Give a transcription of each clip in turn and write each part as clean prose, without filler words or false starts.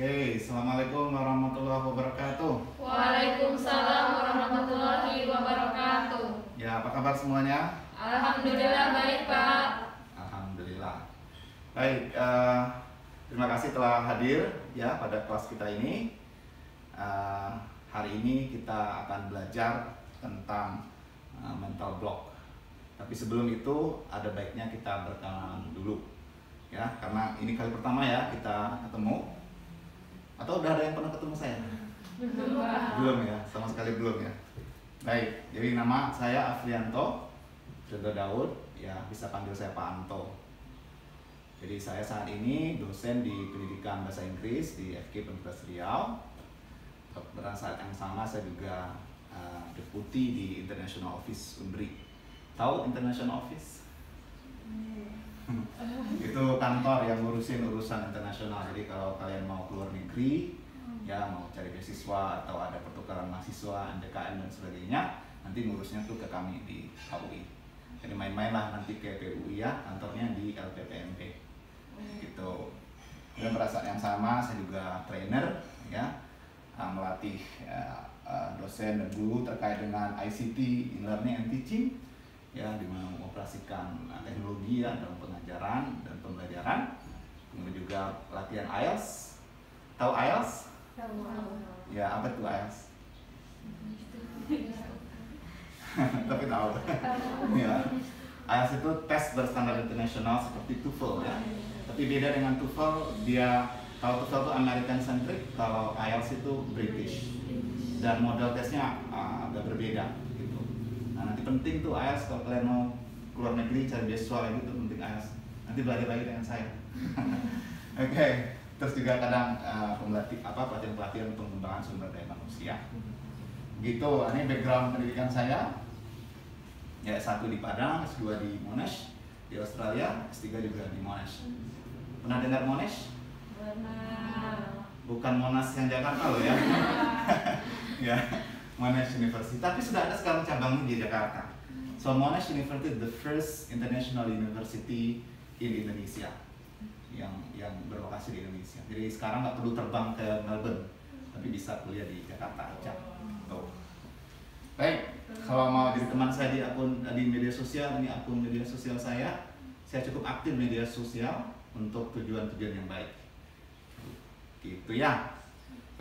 Oke, Assalamualaikum warahmatullahi wabarakatuh. Waalaikumsalam warahmatullahi wabarakatuh. Ya, apa kabar semuanya? Alhamdulillah baik, Pak. Alhamdulillah. Baik, terima kasih telah hadir ya pada kelas kita ini. Hari ini kita akan belajar tentang mental block. Tapi sebelum itu ada baiknya kita berkenalan dulu ya, karena ini kali pertama ya kita ketemu. Atau udah ada yang pernah ketemu saya? Belum ya, sama sekali belum ya. Baik, jadi nama saya Afrianto Jondo Daud, ya bisa panggil saya Pak Anto. Jadi saya saat ini dosen di pendidikan bahasa Inggris di FK Universitas Riau. Pada saat yang sama saya juga deputi di International Office UNBRI. Tahu International Office? Itu kantor yang ngurusin urusan internasional. Jadi kalau kalian mau keluar negeri, ya mau cari beasiswa atau ada pertukaran mahasiswa, MDKM dan sebagainya, nanti ngurusnya tuh ke kami di HUI. Jadi main-main lah nanti ke PUI ya, kantornya di LPPMP gitu. Dan pada saat yang sama saya juga trainer ya, melatih dosen dan guru terkait dengan ICT, e-learning and teaching ya, di mana mengoperasikan teknologi ya dalam pengajaran dan pembelajaran. Kemudian juga latihan IELTS. Tahu IELTS? Tahu. Ya, apa itu IELTS? Tapi tahu. Ya. IELTS itu tes berstandar internasional seperti TOEFL ya. Tapi beda dengan TOEFL, dia kalau TOEFL itu American centric, kalau IELTS itu British. Dan model tesnya agak berbeda gitu. Nah, nanti penting tuh IELTS kalau kalian mau keluar negeri cari beasiswa lagi itu penting IELTS. Nanti belajar lagi dengan saya. Oke. Terus juga kadang pelatihan pengembangan sumber daya manusia. Gitu. Ini background pendidikan saya. Ya, S1 di Padang, S2 di Monash di Australia, S3 juga di Monash. Pernah dengar Monash? Benar. Bukan Monas yang Jakarta loh ya. Ya, Monash University. Tapi sudah ada sekarang cabangnya di Jakarta. So Monash University the first international university in Indonesia yang berlokasi di Indonesia. Jadi sekarang nggak perlu terbang ke Melbourne, tapi bisa kuliah di Jakarta aja. Tuh. Baik, kalau mau jadi teman saya di akun di media sosial, ini akun media sosial saya cukup aktif media sosial untuk tujuan-tujuan yang baik. Gitu ya.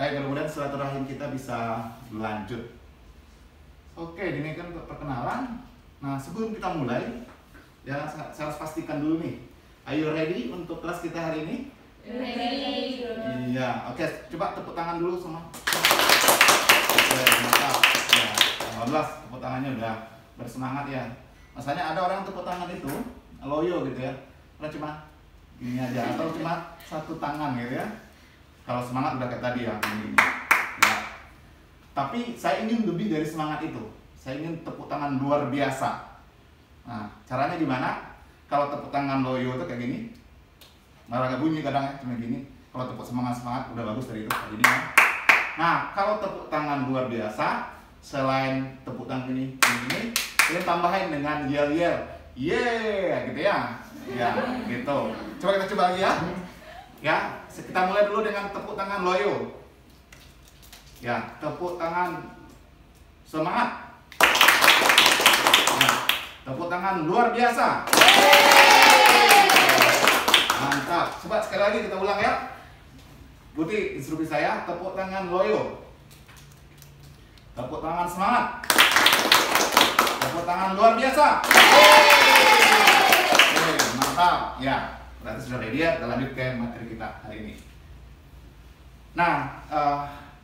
Baik, mudah-mudahan silaturahim kita bisa berlanjut. Oke, ini kan perkenalan. Nah, sebelum kita mulai, ya saya harus pastikan dulu nih. Are you ready untuk kelas kita hari ini? Ready. Iya, oke. Coba tepuk tangan dulu semua. Oke, mantap. Ya, alhamdulillah tepuk tangannya udah bersemangat ya. Masanya ada orang tepuk tangan itu loyo gitu ya. Karena cuma ini aja atau cuma satu tangan gitu ya. Kalau semangat udah kayak tadi ya, ini. Ya. Tapi saya ingin lebih dari semangat itu. Saya ingin tepuk tangan luar biasa. Nah, caranya gimana? Kalau tepuk tangan loyo itu kayak gini, malah gak bunyi kadang ya, cuma gini. Kalau tepuk semangat udah bagus dari itu. Jadi ya. Nah, kalau tepuk tangan luar biasa, selain tepuk tangan ini, kalian tambahin dengan yell, yeah, gitu ya. Ya, gitu. Coba kita coba lagi ya. Ya, kita mulai dulu dengan tepuk tangan loyo. Ya, tepuk tangan semangat. Ya, tepuk tangan luar biasa. Mantap. Coba sekali lagi kita ulang ya. Ikuti instruksi saya, tepuk tangan loyo. Tepuk tangan semangat. Tepuk tangan luar biasa. Oke, mantap. Ya. Berarti sudah ready ya, kita lanjut ke materi kita hari ini. Nah,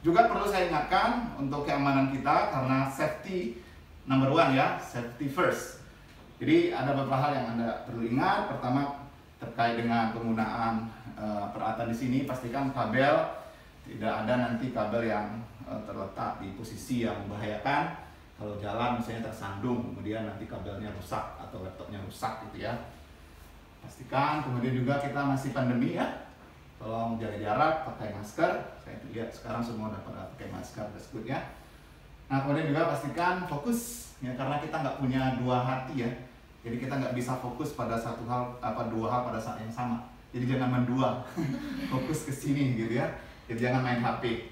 juga perlu saya ingatkan untuk keamanan kita, karena safety number one ya, safety first. Jadi ada beberapa hal yang Anda perlu ingat. Pertama, terkait dengan penggunaan peralatan di sini, pastikan kabel tidak ada nanti kabel yang terletak di posisi yang membahayakan. Kalau jalan misalnya tersandung, kemudian nanti kabelnya rusak atau laptopnya rusak gitu ya. Pastikan. Kemudian juga kita masih pandemi ya, tolong jaga jarak, pakai masker. Saya lihat sekarang semua udah pada pakai masker, that's good ya. Nah, kemudian juga pastikan fokus ya, karena kita nggak punya dua hati ya. Jadi kita nggak bisa fokus pada dua hal pada saat yang sama. Jadi jangan mendua, fokus ke sini gitu ya. Jadi jangan main HP.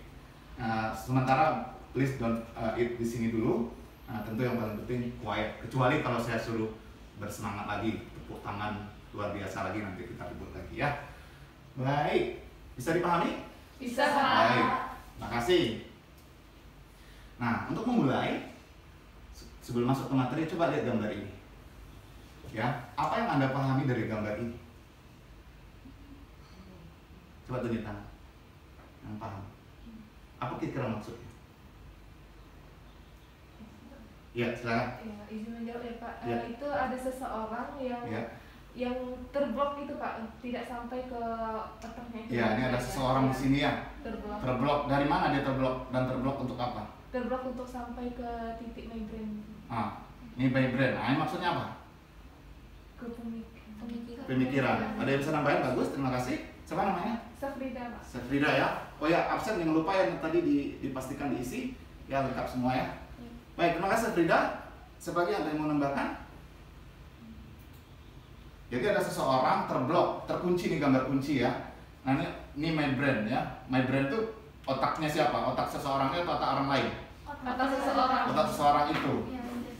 Sementara please don't eat di sini dulu. Tentu yang paling penting quiet. Kecuali kalau saya suruh bersemangat lagi, tepuk tangan luar biasa lagi, nanti kita ribut lagi ya. Baik, bisa dipahami? Bisa, Baik, Pak. makasih. Nah, untuk memulai, sebelum masuk ke materi, coba lihat gambar ini. Ya, apa yang Anda pahami dari gambar ini? Coba tunjuk tangan. Yang paham. Apa kira-kira maksudnya? Ya, silakan. Ya, izin menjawab ya Pak. Ya. Itu ada seseorang Ya. yang terblok gitu Pak, tidak sampai ke otaknya. Ya, ini ada seseorang di sini ya. Terblok. Terblok. Dari mana dia terblok? Dan terblok untuk apa? Terblok untuk sampai ke titik migrain, Ini by brain. Ini maksudnya apa? ke pemikiran. Pemikiran. Ada yang bisa nambahin? Bagus, terima kasih. Siapa namanya? Safrida Pak. Safrida ya. Oh ya, absen jangan lupa yang tadi dipastikan diisi. Ya, lengkap semua ya. Baik, terima kasih Safrida. Sebagai ada yang mau nambahkan? Jadi ada seseorang terblok, terkunci nih, gambar kunci ya. Nah ini my brain ya. My brain itu otaknya siapa? Otak seseorang itu atau otak orang lain? Otak seseorang. Otak seseorang itu.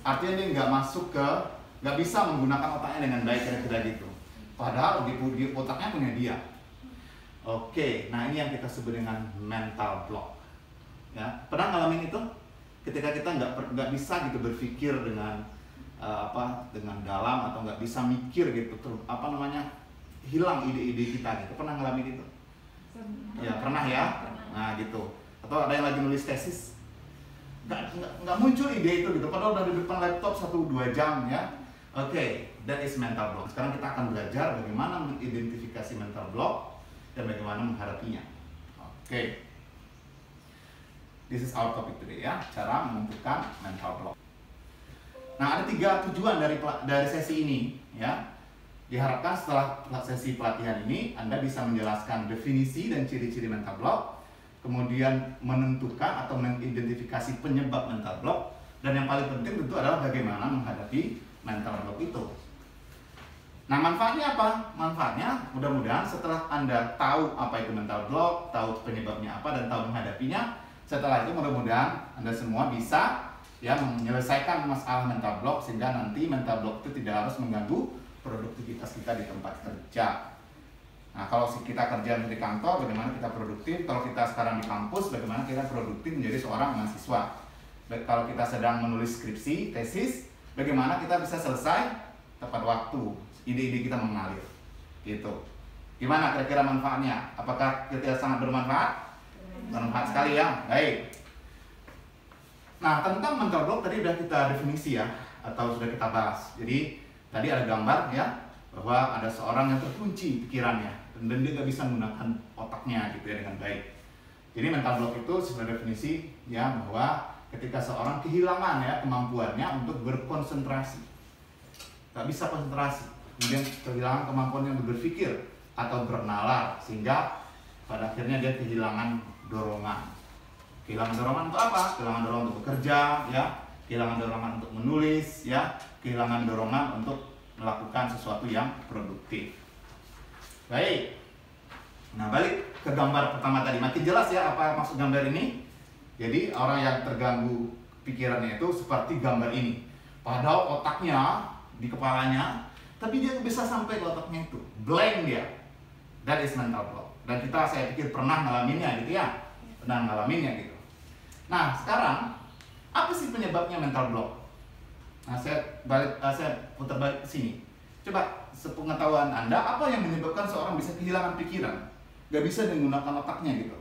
Artinya dia nggak masuk ke, nggak bisa menggunakan otaknya dengan baik, kira-kira gitu. Padahal di otaknya punya dia. Oke, nah ini yang kita sebut dengan mental block. Ya, pernah ngalamin itu? Ketika kita nggak bisa gitu berpikir dengan dengan dalam, atau nggak bisa mikir gitu, hilang ide-ide kita gitu. Pernah ngalamin itu? Ya pernah ya. Nah gitu. Atau ada yang lagi nulis tesis, nggak muncul ide itu gitu. Padahal udah di depan laptop 1-2 jam ya. Oke, that is mental block. Sekarang kita akan belajar bagaimana mengidentifikasi mental block dan bagaimana menghadapinya. Oke. This is our topic today ya, cara menentukan mental block. Nah, ada 3 tujuan dari sesi ini ya. Diharapkan setelah sesi pelatihan ini Anda bisa menjelaskan definisi dan ciri-ciri mental block, kemudian menentukan atau mengidentifikasi penyebab mental block, dan yang paling penting tentu adalah bagaimana menghadapi mental block itu. Nah, manfaatnya apa? Manfaatnya mudah-mudahan setelah Anda tahu apa itu mental block, tahu penyebabnya apa, dan tahu menghadapinya, setelah itu mudah-mudahan Anda semua bisa ya menyelesaikan masalah mental block, sehingga nanti mental block itu tidak harus mengganggu produktivitas kita di tempat kerja. Nah, kalau kita kerja di kantor, bagaimana kita produktif? Kalau kita sekarang di kampus, bagaimana kita produktif menjadi seorang mahasiswa? Kalau kita sedang menulis skripsi, tesis, bagaimana kita bisa selesai tepat waktu, ide-ide kita mengalir, gitu. Gimana kira-kira manfaatnya? Apakah kira-kira sangat bermanfaat? Bermanfaat sekali ya. Baik. Nah, tentang mental block tadi sudah kita definisi ya, atau sudah kita bahas. Jadi tadi ada gambar ya, bahwa ada seorang yang terkunci pikirannya dan dia nggak bisa menggunakan otaknya gitu ya dengan baik. Jadi mental block itu sebenarnya definisi ya, bahwa ketika seorang kehilangan ya kemampuannya untuk berkonsentrasi, nggak bisa konsentrasi, kemudian kehilangan kemampuannya untuk berpikir atau bernalar, sehingga pada akhirnya dia kehilangan dorongan. Kehilangan dorongan untuk apa? Kehilangan dorongan untuk bekerja, ya. Kehilangan dorongan untuk menulis, ya. Kehilangan dorongan untuk melakukan sesuatu yang produktif. Baik. Nah, balik ke gambar pertama tadi. Makin jelas ya apa maksud gambar ini? Jadi orang yang terganggu pikirannya itu seperti gambar ini. Padahal otaknya di kepalanya, tapi dia nggak bisa sampai ke otaknya itu. Blank dia. That is mental block. Dan kita, saya pikir, pernah ngalaminnya gitu ya. Pernah ngalaminnya gitu. Nah, sekarang apa sih penyebabnya mental block? Nah, saya putar balik ke sini. Coba sepengetahuan Anda, apa yang menyebabkan seorang bisa kehilangan pikiran? Gak bisa menggunakan otaknya gitu.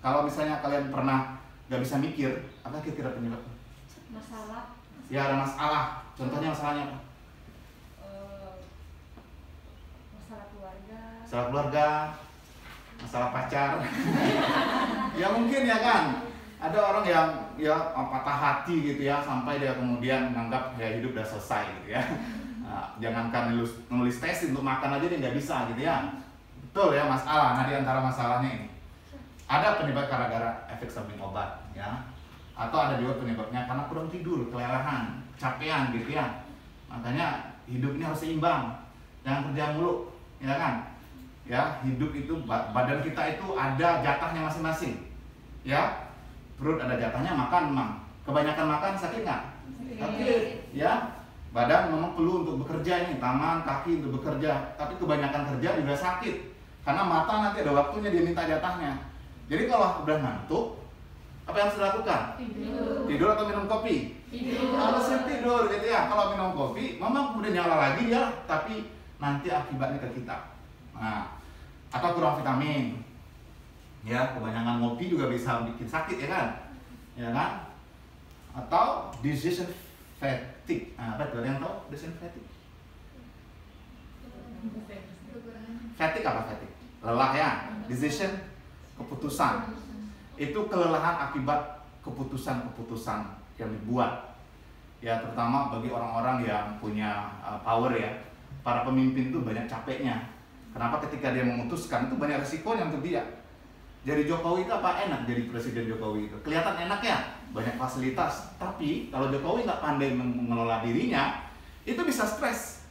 Kalau misalnya kalian pernah gak bisa mikir, apa kira-kira penyebabnya? Masalah. Ya, ada masalah. Contohnya masalahnya apa? Masalah keluarga. Masalah keluarga, masalah pacar. Ya mungkin ya kan. Ada orang yang ya patah hati gitu ya, sampai dia kemudian menganggap ya hidup udah selesai gitu ya. Nah, jangankan nulis tesis, untuk makan aja dia nggak bisa gitu ya. Betul ya, masalah. Nah, di antara masalahnya ini ada penyebab gara-gara efek samping obat ya, atau ada juga penyebabnya karena kurang tidur, kelelahan, kecapean gitu ya. Makanya hidup ini harus seimbang, jangan kerja mulu, ya kan? Ya, hidup itu badan kita itu ada jatahnya masing-masing. Ya, perut ada jatahnya makan memang. Kebanyakan makan sakit nggak? Sakit. Ya, badan memang perlu untuk bekerja ini, tangan, kaki untuk bekerja. Tapi kebanyakan kerja juga sakit. Karena mata nanti ada waktunya dia minta jatahnya. Jadi kalau udah ngantuk, apa yang harus dilakukan? Tidur atau minum kopi? Harusnya tidur gitu ya. Kalau minum kopi, memang kemudian nyala lagi ya, tapi nanti akibatnya ke kita. Nah, atau kurang vitamin. Ya, kebanyakan ngopi juga bisa bikin sakit ya kan? Ya kan? Atau decision fatigue. Nah, apa itu? Ada yang tahu decision fatigue? Fatigue apa fatigue? Lelah ya. Decision, keputusan. Itu kelelahan akibat keputusan-keputusan yang dibuat. Ya, terutama bagi orang-orang yang punya power ya. Para pemimpin itu banyak capeknya. Kenapa? Ketika dia memutuskan itu banyak resikonya untuk dia. Jadi Jokowi itu apa enak jadi presiden Jokowi itu? Kelihatan enak ya, banyak fasilitas. Tapi kalau Jokowi nggak pandai mengelola dirinya, itu bisa stres.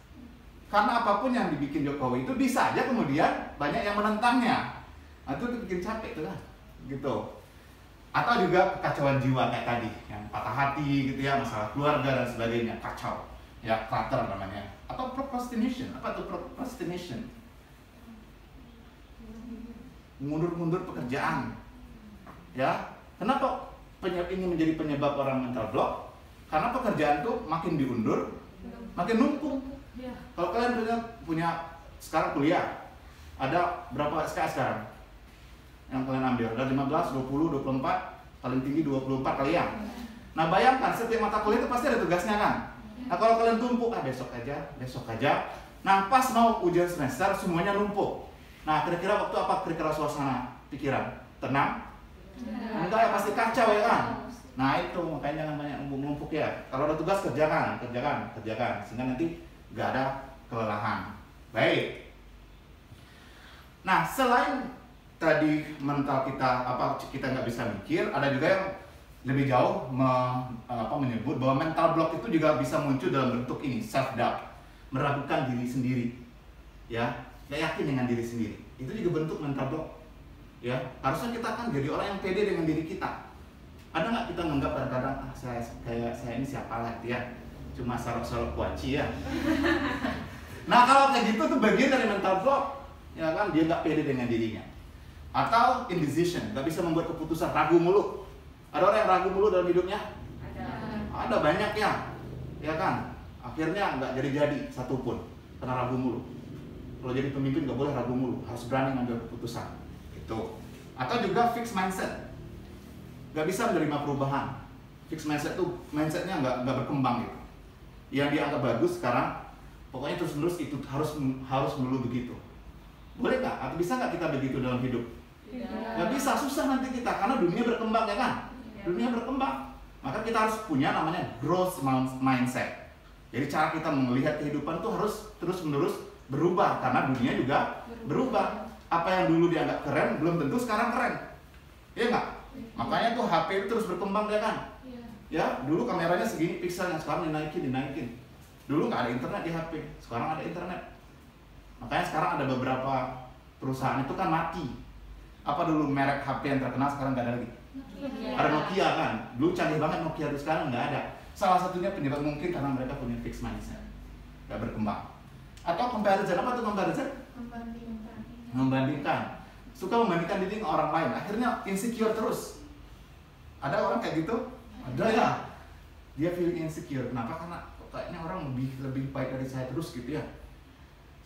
Karena apapun yang dibikin Jokowi itu bisa aja kemudian banyak yang menentangnya. Nah, itu bikin capek tuh kan, gitu. Atau juga kekacauan jiwa kayak tadi, yang patah hati gitu ya, masalah keluarga dan sebagainya, kacau. Ya, clutter namanya. Atau procrastination. Apa tuh procrastination? Mundur-mundur pekerjaan. Ya, kenapa ini menjadi penyebab orang mental block? Karena pekerjaan tuh makin diundur, makin numpuk. Kalau kalian punya sekarang kuliah, ada berapa SKS sekarang yang kalian ambil? Ada 15, 20, 24, paling tinggi 24 kalian. Nah, bayangkan setiap mata kuliah itu pasti ada tugasnya kan? Nah, kalau kalian tumpuk, besok aja. Nah, pas mau ujian semester semuanya numpuk. Nah, kira-kira waktu apa kira-kira suasana pikiran? Tenang? Enggak ya, pasti kacau ya kan? Nah, itu makanya jangan banyak numpuk ya. Kalau ada tugas kerjakan. Sehingga nanti nggak ada kelelahan. Baik. Nah, selain tadi mental kita nggak bisa mikir, ada juga yang lebih jauh menyebut bahwa mental block itu juga bisa muncul dalam bentuk ini, self doubt, meragukan diri sendiri. Ya, nggak yakin dengan diri sendiri. Itu juga bentuk mental block. Ya, harusnya kita kan jadi orang yang pede dengan diri kita. Ada nggak kita menganggap kadang-kadang saya ini siapa lagi ya? Cuma sorok-sorok kuaci ya. Nah, kalau kayak gitu tuh bagian dari mental block. Ya kan, dia nggak pede dengan dirinya. Atau indecision, nggak bisa membuat keputusan, ragu mulu. Ada orang yang ragu mulu dalam hidupnya? Ada banyak ya. Ya kan? Akhirnya nggak jadi satupun karena ragu mulu. Kalau jadi pemimpin nggak boleh ragu mulu, harus berani mengambil keputusan. Itu. Atau juga fixed mindset, nggak bisa menerima perubahan. Fixed mindset tuh mindsetnya nggak berkembang gitu. Yang dianggap bagus sekarang, pokoknya terus-menerus itu harus melulu begitu. Boleh nggak? Atau bisa nggak kita begitu dalam hidup? Nggak bisa, susah nanti kita karena dunia berkembang ya kan? Dunia berkembang, maka kita harus punya namanya growth mindset. Jadi cara kita melihat kehidupan tuh harus terus-menerus berubah karena dunia juga berubah. Apa yang dulu dianggap keren belum tentu sekarang keren, ya nggak? Makanya tuh HP itu terus berkembang ya kan? Ya, dulu kameranya segini pixel, yang sekarang dinaikin. Dulu nggak ada internet di HP, sekarang ada internet. Makanya sekarang ada beberapa perusahaan itu kan mati. Apa dulu merek HP yang terkenal sekarang nggak ada lagi? Ada Nokia kan? Dulu canggih banget Nokia, terus sekarang nggak ada. Salah satunya penyebab mungkin karena mereka punya fixed mindset, nggak berkembang. Atau comparison, apa tuh comparison? Membandingkan. Suka membandingkan diri dengan orang lain, akhirnya insecure terus. Ada orang kayak gitu? Ada ya. Dia feeling insecure. Kenapa? Karena kayaknya orang lebih baik dari saya terus gitu ya.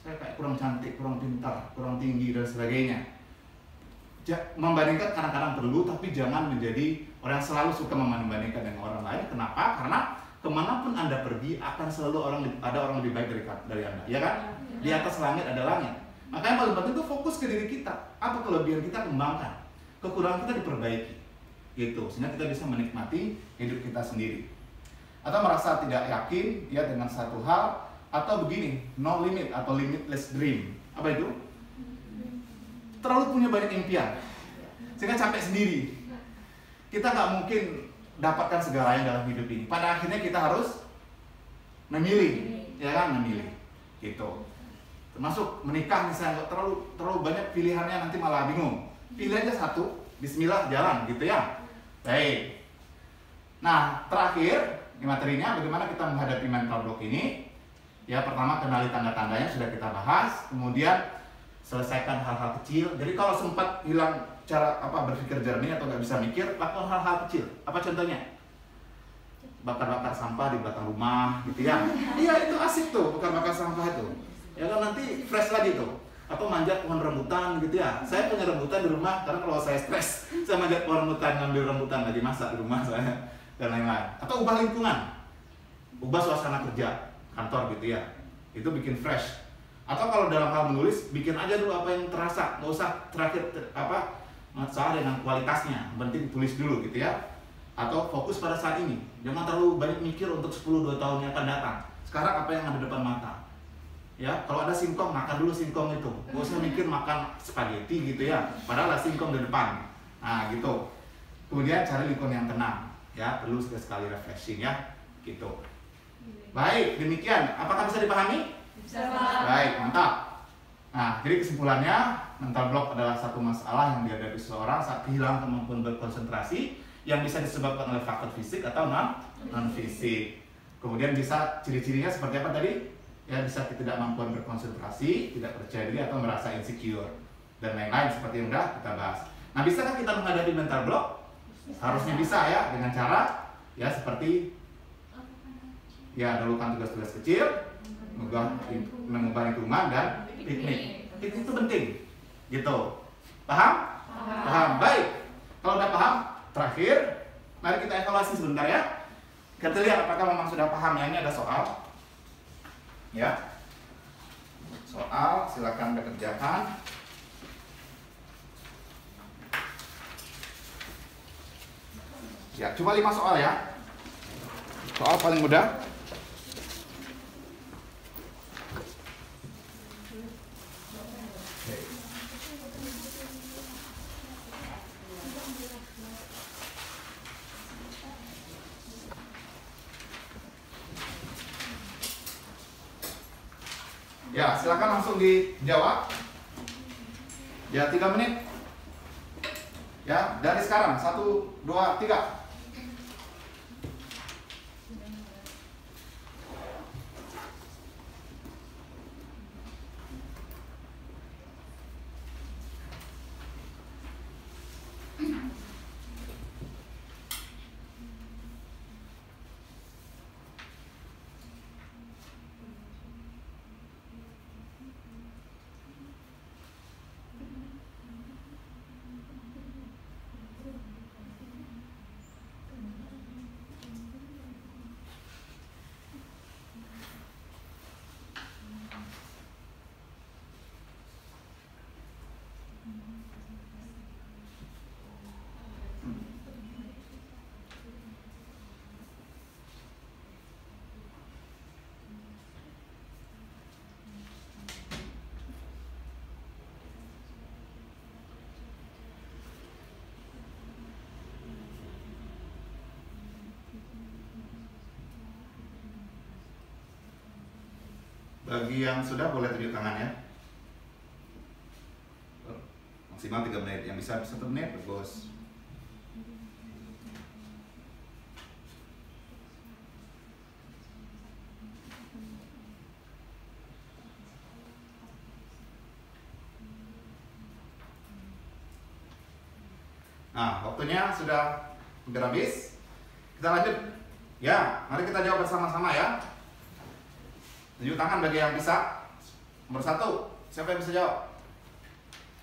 Saya kayak kurang cantik, kurang pintar, kurang tinggi dan sebagainya. Membandingkan kadang-kadang perlu, tapi jangan menjadi orang yang selalu suka membandingkan dengan orang lain. Kenapa? Karena kemanapun Anda pergi akan selalu ada orang lebih baik dari Anda, ya kan? Di atas langit ada langit. Makanya paling penting itu fokus ke diri kita. Apa kelebihan kita kembangkan, kekurangan kita diperbaiki, gitu. Sehingga kita bisa menikmati hidup kita sendiri. Atau merasa tidak yakin ya dengan satu hal, atau begini, no limit atau limitless dream. Apa itu? Terlalu punya banyak impian, sehingga capek sendiri. Kita nggak mungkin dapatkan segalanya dalam hidup ini. Pada akhirnya kita harus memilih, ya kan, memilih, gitu. Termasuk menikah misalnya, terlalu banyak pilihannya nanti malah bingung. Pilih aja satu, bismillah jalan gitu ya. Baik. Nah, terakhir di materinya bagaimana kita menghadapi mental block ini. Ya, pertama kenali tanda-tandanya sudah kita bahas, kemudian selesaikan hal-hal kecil. Jadi kalau sempat hilang cara berpikir jernih atau nggak bisa mikir, lakukan hal-hal kecil. Apa contohnya? Bakar-bakar sampah di belakang rumah gitu ya. Iya, itu asik tuh, bakar-bakar sampah itu. Ya kan nanti fresh lagi tuh. Atau manjat pohon rambutan gitu ya. Saya punya rambutan di rumah karena kalau saya stres, saya manjat pohon rambutan, ngambil rambutan lagi masak di rumah saya dan lain-lain. Atau ubah lingkungan. Ubah suasana kerja kantor gitu ya. Itu bikin fresh. Atau kalau dalam hal menulis, bikin aja dulu apa yang terasa, nggak usah terakhir masalah dengan kualitasnya, penting tulis dulu gitu ya. Atau fokus pada saat ini, jangan terlalu banyak mikir untuk 10-2 tahun yang akan datang. Sekarang apa yang ada di depan mata? Ya, kalau ada singkong, makan dulu singkong itu. Nggak usah mikir makan spaghetti gitu ya, padahal ada singkong di depan. Nah gitu. Kemudian cari lingkungan yang tenang, ya perlu sekali refreshing ya, gitu. Baik, demikian. Apakah bisa dipahami? Bisa. Baik, mantap. Nah, jadi kesimpulannya, mental block adalah satu masalah yang dihadapi seseorang saat kehilangan kemampuan berkonsentrasi yang bisa disebabkan oleh faktor fisik atau non-fisik. Kemudian bisa ciri-cirinya seperti apa tadi? Ya, bisa ketidakmampuan berkonsentrasi, tidak percaya diri atau merasa insecure dan lain-lain seperti yang sudah kita bahas. Nah, bisakah kita menghadapi mental block? Harusnya bisa ya, dengan cara ya seperti ya dahulukan tugas-tugas kecil, mengubah lingkungan dan piknik. Piknik itu penting, gitu. Paham? Paham. Baik. Kalau udah paham, terakhir, mari kita evaluasi sebentar ya. Kita lihat apakah memang sudah paham ya. Ini ada soal. Ya. Soal, silakan dikerjakan. Ya, cuma 5 soal ya. Soal paling mudah. Ya, silakan langsung dijawab. Ya, 3 menit. Ya, dari sekarang 1, 2, 3. Bagi yang sudah boleh tunjuk tangan ya. Maksimal 3 menit. Yang bisa 1 menit, bagus. Nah, waktunya sudah hampir habis. Kita lanjut. Ya, mari kita jawab bersama-sama ya. Tunjuk tangan bagi yang bisa. Nomor 1, siapa yang bisa jawab?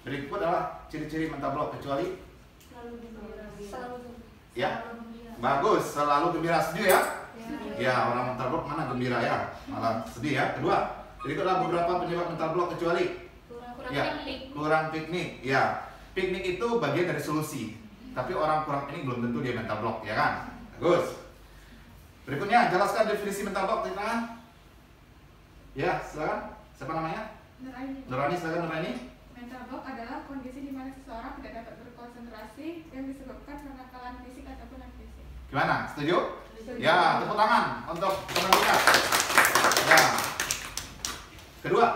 Berikut adalah ciri-ciri mental block kecuali Selalu gembira. ya, bagus, selalu gembira. Setuju ya? Ya, orang mental block mana gembira ya? Malah sedih ya. Kedua, berikut adalah beberapa penyebab mental block kecuali ya, kurang piknik. Ya, piknik itu bagian dari solusi. Tapi orang kurang piknik belum tentu dia mental block, ya kan? Bagus. Berikutnya, jelaskan definisi mental block. Tunjuk tangan. Ya, silakan. Siapa namanya? Nurani, silakan Nurani. Mental block adalah kondisi di mana seseorang tidak dapat berkonsentrasi yang disebabkan kenakalan fisik ataupun non-fisik. Gimana? Setuju? Ya, tepuk tangan untuk teman kita. Ya. Kedua,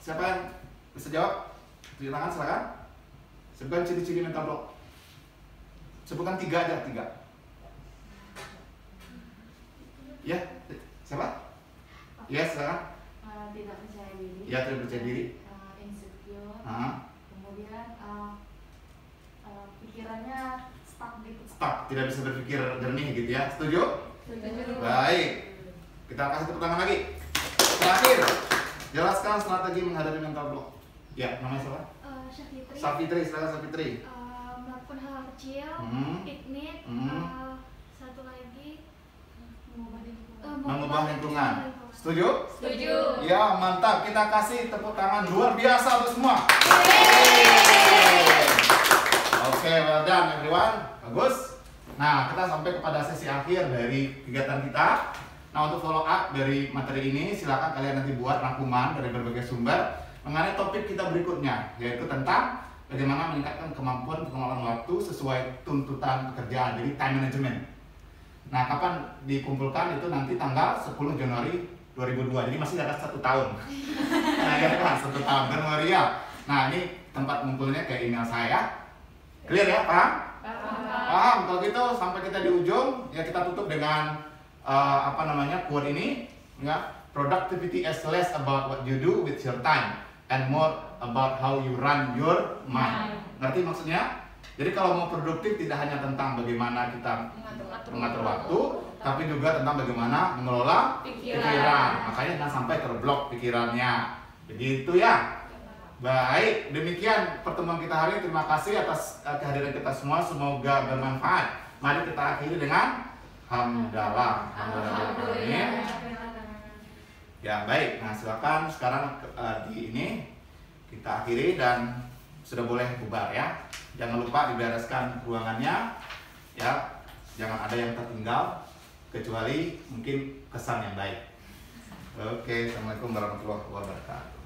Siapa yang bisa jawab? Tunjuk tangan silakan. Sebutkan ciri-ciri mental block. Sebutkan 3 aja, 3. Ya, siapa? Ya, silakan. Tidak percaya diri. Ya, tidak percaya diri. Insecure. Kemudian Pikirannya stuck gitu. stuck, tidak bisa berpikir jernih gitu ya. Setuju? Setuju. Baik. Kita kasih tepuk tangan lagi. Terakhir, jelaskan strategi menghadapi mental block. Ya, namanya siapa? Syafitri. Safitri, silakan Safitri. Melakukan hal kecil, piknik, satu lagi Mengubah lingkungan. Setuju? Setuju. Ya, mantap. Kita kasih tepuk tangan luar biasa untuk semua. Oke, well done everyone. Bagus. Nah, kita sampai kepada sesi akhir dari kegiatan kita. Nah, untuk follow up dari materi ini, silakan kalian nanti buat rangkuman dari berbagai sumber mengenai topik kita berikutnya, yaitu tentang bagaimana meningkatkan kemampuan pengelolaan waktu sesuai tuntutan pekerjaan, jadi time management. Nah, kapan dikumpulkan itu nanti tanggal 10 Januari 2002, jadi masih ada 1 tahun. Nah, ya kan, 1 tahun kan Maria. Nah, ini tempat ngumpulnya kayak email saya. Clear ya, paham? Paham. Kalau gitu sampai kita di ujung, ya kita tutup dengan quote ini, ya, productivity is less about what you do with your time and more about how you run your mind. Ngerti maksudnya? Jadi kalau mau produktif tidak hanya tentang bagaimana kita mengatur waktu, tapi juga tentang bagaimana mengelola pikiran. Makanya jangan sampai terblok pikirannya. Begitu ya. Baik, demikian pertemuan kita hari ini. Terima kasih atas kehadiran kita semua. Semoga bermanfaat. Mari kita akhiri dengan hamdalah. Alhamdulillah. Ya baik. Nah silakan sekarang di ini kita akhiri dan sudah boleh bubar ya. Jangan lupa dibereskan ruangannya. Ya, jangan ada yang tertinggal kecuali mungkin kesan yang baik. Oke, assalamualaikum warahmatullahi wabarakatuh.